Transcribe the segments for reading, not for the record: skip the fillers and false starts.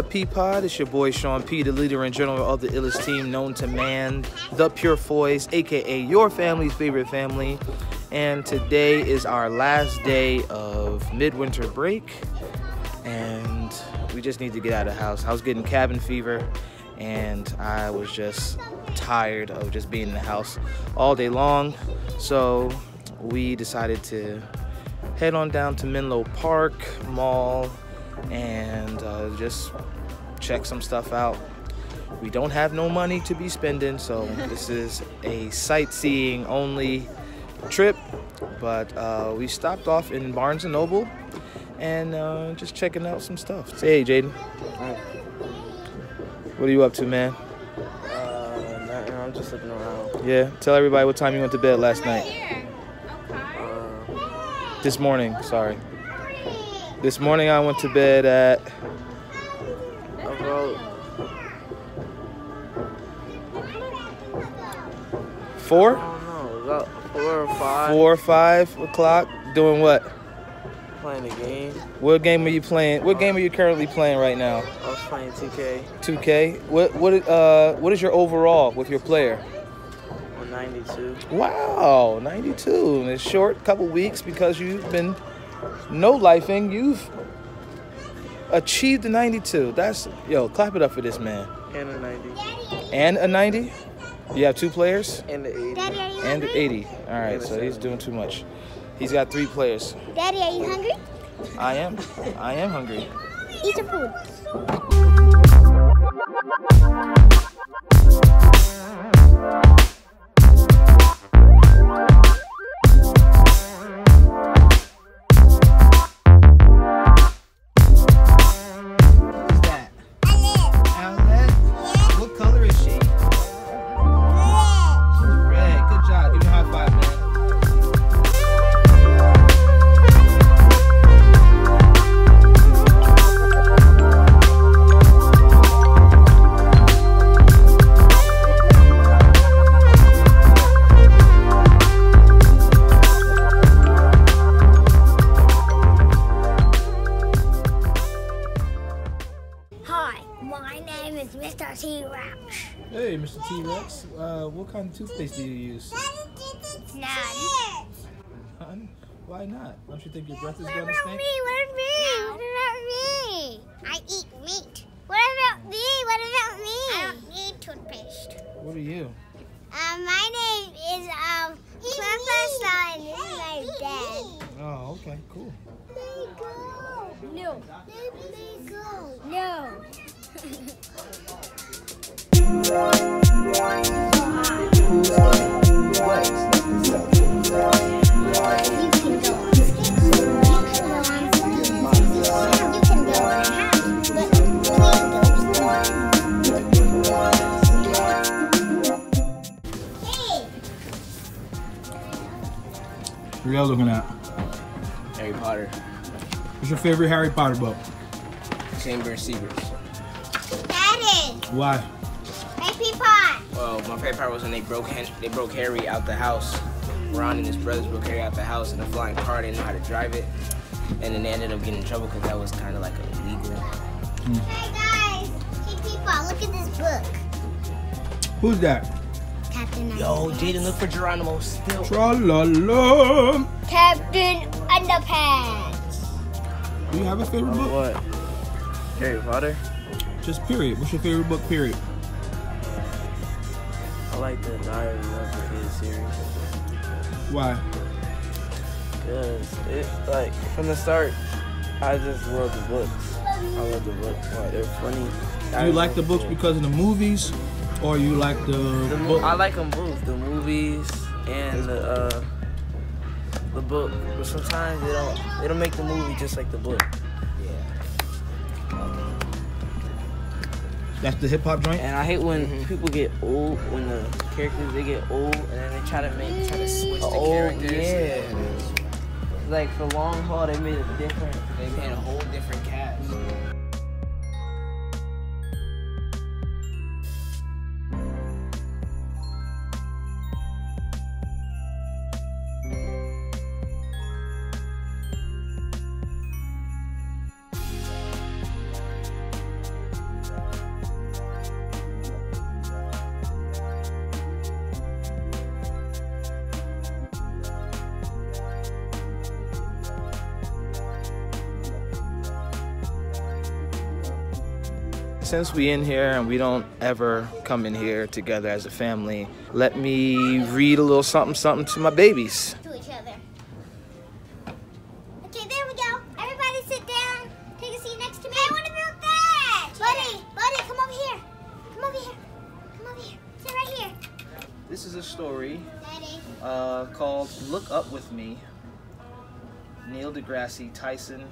P-Pod. It's your boy Sean P, the leader and general of the illest team known to man, the Purefoys, aka your family's favorite family. And today is our last day of midwinter break, and we just need to get out of the house. I was getting cabin fever, and I was just tired of just being in the house all day long. So we decided to head on down to Menlo Park Mall and just check some stuff out. We don't have no money to be spending, so this is a sightseeing only trip, but we stopped off in Barnes & Noble and just checking out some stuff. Say hey, Jaden. Hi. What are you up to, man? Nothing, I'm just looking around. Yeah, tell everybody what time you went to bed last night. This morning, sorry. This morning I went to bed at About 4? I don't know, about 4 or 5. 4 or 5 o'clock. Doing what? Playing a game. What game are you playing? What game are you currently playing right now? I was playing 2K. 2K. What is your overall with your player? On 92. Wow, 92. In a short couple weeks, because you've been no-lifing, you've achieved a 92. That's, yo, clap it up for this man. And a 90. And a 90? You have 2 players? And the 80. Daddy, are you And hungry? 80. All right, so he's doing too much. He's got 3 players. Daddy, are you hungry? I am hungry. Eat some food. Who's that? Aloud? What color is she? Red. Good job. Give me a high five, man. Hi, my name is Mr. T-Rex. Hey, Mr. T-Rex. What kind of toothpaste do you use? None. None? Why not? Don't you think your breath is What going to about stink? me? What about me? What about me? I eat meat. What about me? What about me? I don't need toothpaste. What are you? My name is Purefoy, and this is my dad. Oh, okay, cool. No. No. What are y'all looking at? Harry Potter. What's your favorite Harry Potter book? Chamber of Secrets. Daddy, Why? hey, P-Pot. Well, my favorite part was when they broke Harry out the house. Ron and his brothers broke Harry out the house in a flying car. They didn't know how to drive it. And then they ended up getting in trouble because that was kind of like illegal. Hey, guys. Hey, P-Pot, look at this book. Who's that? Captain Yo, Jaden, look for Geronimo still. Tra-la-la. Captain Underpants. Do you have a favorite book? What? Harry Potter? Just period. What's your favorite book, period? I like the Diary of the Kid series. Why? Because it, like, from the start, I just love the books. I love the books. Like, they're funny. Do you like the books because of the movies, or you like the book? I like them both, the movies and the book. But sometimes they don't make the movie just like the book. That's the hip hop joint? And I hate when people get old, when the characters they get old, and then they try to switch the characters. Yeah. Like for long haul, they made a different. They made a whole different cast. since we in here and we don't ever come in here together as a family, let me read a little something to my babies. To each other. Okay, there we go. Everybody sit down. Take a seat next to me. Hey, what about that? Buddy, come over here. Come over here. Come over here. Sit right here. This is a story Daddy. called Look Up With Me. Neil deGrasse Tyson,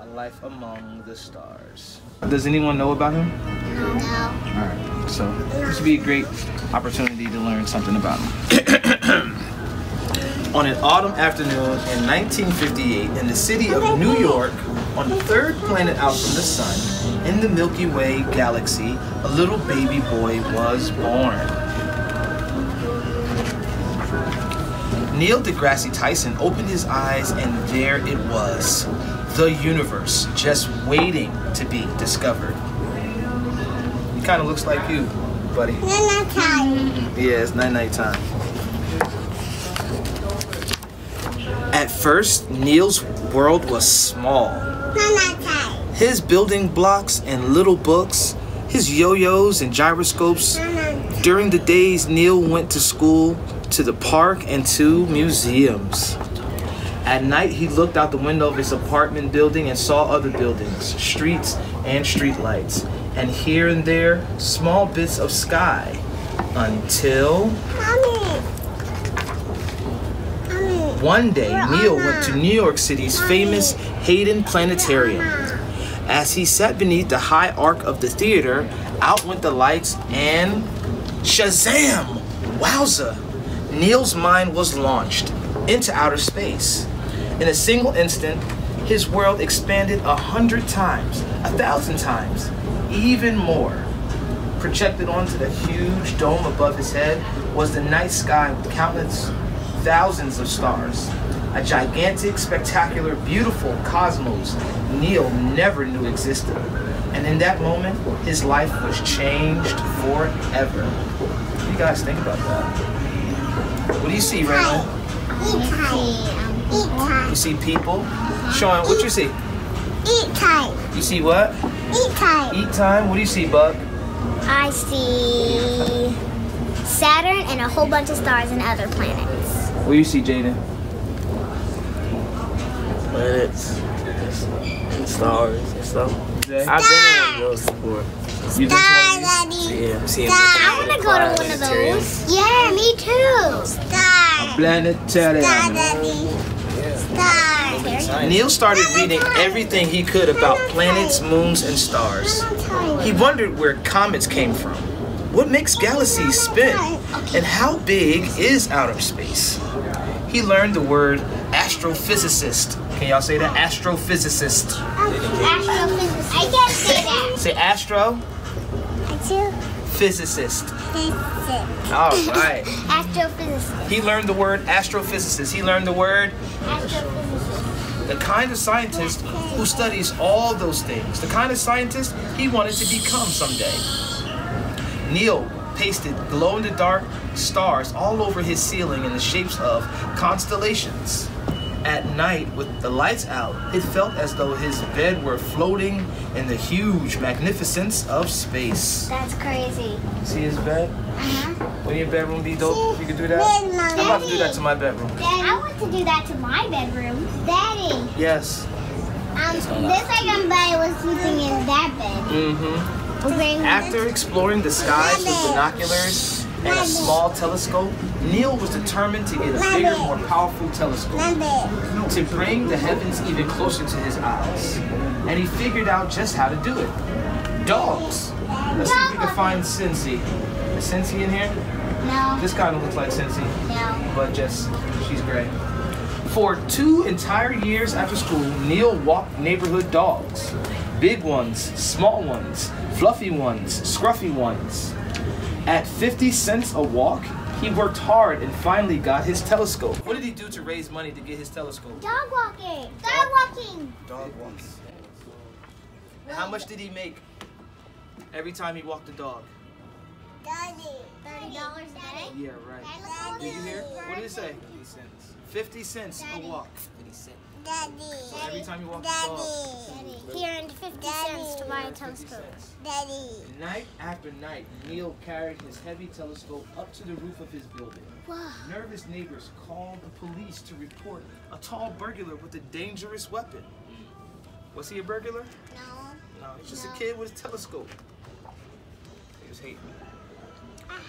A Life Among the Stars. Does anyone know about him? No. Alright, so this would be a great opportunity to learn something about him. On an autumn afternoon in 1958 in the city of New York, on the third planet out from the sun, in the Milky Way galaxy, a little baby boy was born. Neil deGrasse Tyson opened his eyes and there it was. The universe just waiting to be discovered. He kind of looks like you, buddy. Night time. Yeah, it's night time. At first, Neil's world was small. Night time. His building blocks and little books, his yo-yos and gyroscopes. During the days Neil went to school, to the park, and to museums. At night, he looked out the window of his apartment building and saw other buildings, streets, and street lights, and here and there, small bits of sky, until one day, Neil went to New York City's famous Hayden Planetarium. As he sat beneath the high arc of the theater, out went the lights and Shazam! Wowza! Neil's mind was launched into outer space. In a single instant, his world expanded 100 times, 1,000 times, even more. Projected onto the huge dome above his head was the night sky with countless thousands of stars. A gigantic, spectacular, beautiful cosmos Neil never knew existed. And in that moment, his life was changed forever. What do you guys think about that? What do you see, Raylan? Eat time. You see people? Sean, what you see? Eat time. You see what? Eat time. Eat time? What do you see, Buck? I see Saturn and a whole bunch of stars and other planets. What do you see, Jaden? Planets and stars and stuff. Jay? I've been in those before. You just want to Yeah, I'm seeing I want to go to one of those. Yeah, me too. Star. planetarium. Star. Neil started reading everything he could about planets, moons, and stars. He wondered where comets came from, what makes galaxies spin, and how big is outer space. He learned the word astrophysicist. Can y'all say that? Astrophysicist. Astrophysicist. I can't say that. Say astro. Physicist. All right. Astrophysicist. He learned the word astrophysicist. He learned the word Astrophysicist. the kind of scientist who studies all those things. The kind of scientist he wanted to become someday. Neil pasted glow-in-the-dark stars all over his ceiling in the shapes of constellations. At night, with the lights out, it felt as though his bed were floating in the huge magnificence of space. That's crazy. See his bed? Uh-huh. Wouldn't your bedroom be dope if you could do that? I'm about to do that to my bedroom. I want to do that to my bedroom. Daddy. Yes. This I was sleeping in that bed. Mm-hmm. After exploring the skies with binoculars and a small telescope, Neil was determined to get a bigger, more powerful telescope to bring the heavens even closer to his eyes. And he figured out just how to do it. Dogs. Let's see if we can find Cincy. Is Cincy in here? No. This kind of looks like Cincy, No. but just, she's gray. For 2 entire years after school, Neil walked neighborhood dogs. Big ones, small ones, fluffy ones, scruffy ones. At 50 cents a walk, he worked hard and finally got his telescope. What did he do to raise money to get his telescope? Dog walking. Dog walking. Dog walking. How much did he make every time he walked the dog? $30 a day? Yeah, right. Did you hear? What did it say? 50 cents a walk. Daddy. Every time you walk the dog. Daddy. He earned 50 cents to buy a telescope. Daddy. Night after night, Neil carried his heavy telescope up to the roof of his building. Wow. Nervous neighbors called the police to report a tall burglar with a dangerous weapon. Was he a burglar? No. No, he's just a kid with a telescope. He was hating.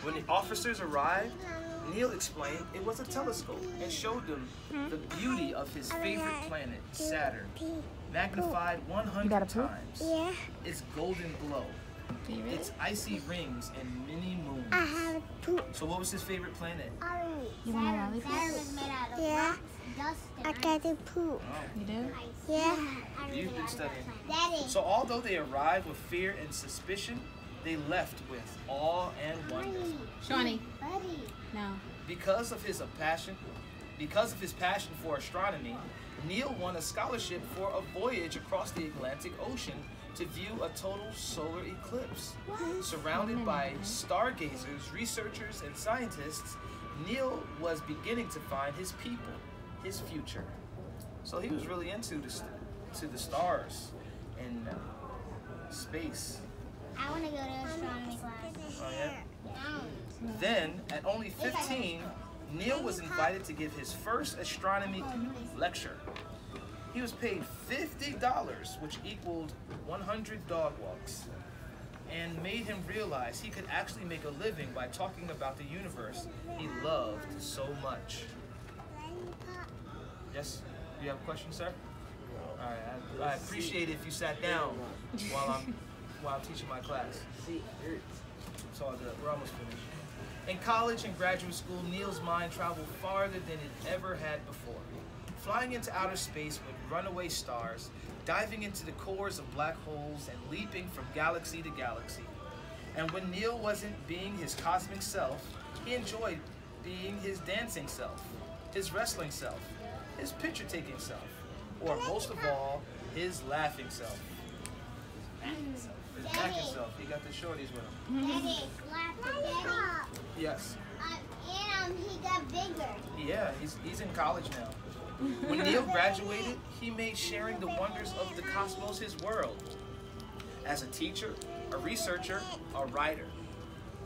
When the officers arrived, Neil explained it was a telescope and showed them the beauty of his favorite planet, Saturn, magnified 100 times. Yeah. Its golden glow, its icy rings, and many moons. I have poop. So what was his favorite planet? You want a lollipop? Saturn was made out of rocks, dust, and I got to poop. Oh, You do? Yeah. you've been studying. Daddy. So although they arrived with fear and suspicion, they left with awe and wonder. Shawnee. Buddy. No. Because of his passion for astronomy, Neil won a scholarship for a voyage across the Atlantic Ocean to view a total solar eclipse. Surrounded by stargazers, researchers, and scientists, Neil was beginning to find his people, his future. So he was really into the stars and space. I want to go to astronomy class. Oh yeah? Then, at only 15, Neil was invited to give his first astronomy lecture. He was paid $50, which equaled 100 dog walks, and made him realize he could actually make a living by talking about the universe he loved so much. Yes? You have a question, sir? All right. I appreciate it if you sat down while I'm teaching my class. It's all good. We're almost finished. In college and graduate school, Neil's mind traveled farther than it ever had before. Flying into outer space with runaway stars, diving into the cores of black holes, and leaping from galaxy to galaxy. And when Neil wasn't being his cosmic self, he enjoyed being his dancing self, his wrestling self, his picture-taking self, or most of all, his laughing self. His acting self. He got the shorties with him. Daddy, Daddy. Yes. And he got bigger. Yeah, he's in college now. When Neil graduated, he made sharing the wonders of the cosmos his world. As a teacher, a researcher, a writer.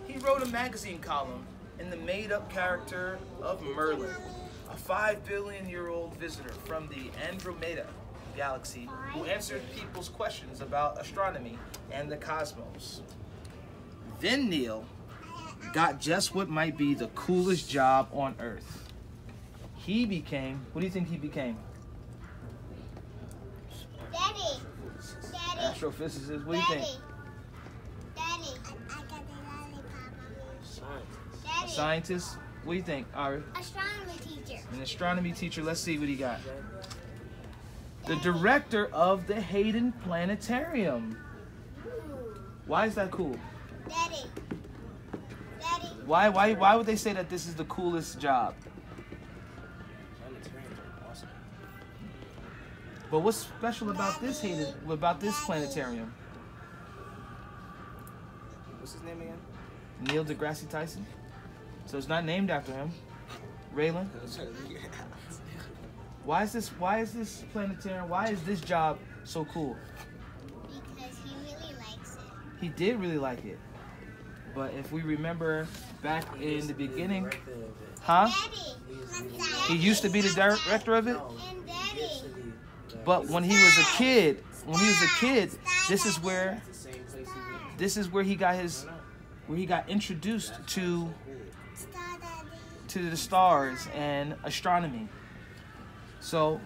He wrote a magazine column in the made-up character of Merlin, a 5 billion-year-old visitor from the Andromeda galaxy who answered people's questions about astronomy and the cosmos. Then Neil got just what might be the coolest job on Earth. He became, what do you think he became? Daddy. Astrophysicist, what do you think? Daddy. I got the lollipop. A scientist? What do you think, Ari? Astronomy teacher. An astronomy teacher, let's see what he got. The director of the Hayden Planetarium. Why is that cool? Daddy. Daddy. Why would they say that this is the coolest job? But what's special about this planetarium? What's his name again? Neil deGrasse Tyson. So it's not named after him. Raylan. Why is this planetarium? Why is this job so cool? Because he really likes it. He did really like it. But if we remember back in the beginning, huh? Daddy. He used to be the director of it. And Daddy. But when he was a kid, this is where he got introduced to the stars and astronomy. So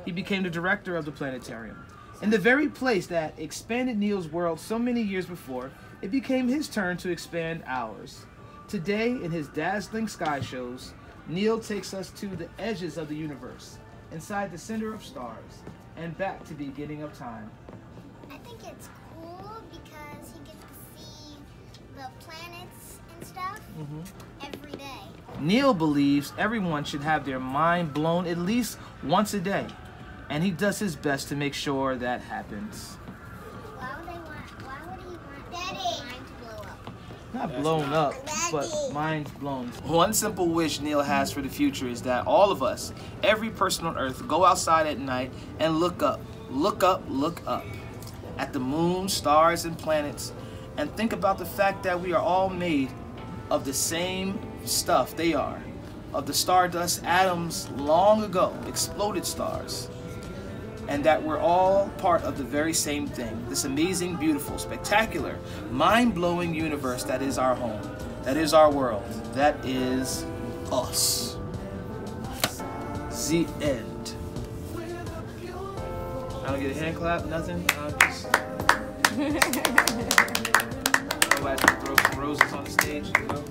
he became the director of the planetarium. In the very place that expanded Neil's world so many years before, it became his turn to expand ours. Today, in his dazzling sky shows, Neil takes us to the edges of the universe, inside the center of stars, and back to the beginning of time. I think it's cool because he gets to see the planets and stuff every day. Neil believes everyone should have their mind blown at least once a day, and he does his best to make sure that happens. Why would he want Daddy. His mind to blow up? Not blown up, but mind's blown. One simple wish Neil has for the future is that all of us, every person on Earth, go outside at night and look up, look up, look up at the moon, stars, and planets, and think about the fact that we are all made of the same stuff they are, of the stardust atoms long ago, exploded stars, and that we're all part of the very same thing, this amazing, beautiful, spectacular, mind-blowing universe that is our home, that is our world, that is us. The end. I don't get a hand clap, nothing. I'll just go back and throw some roses on the stage. You know?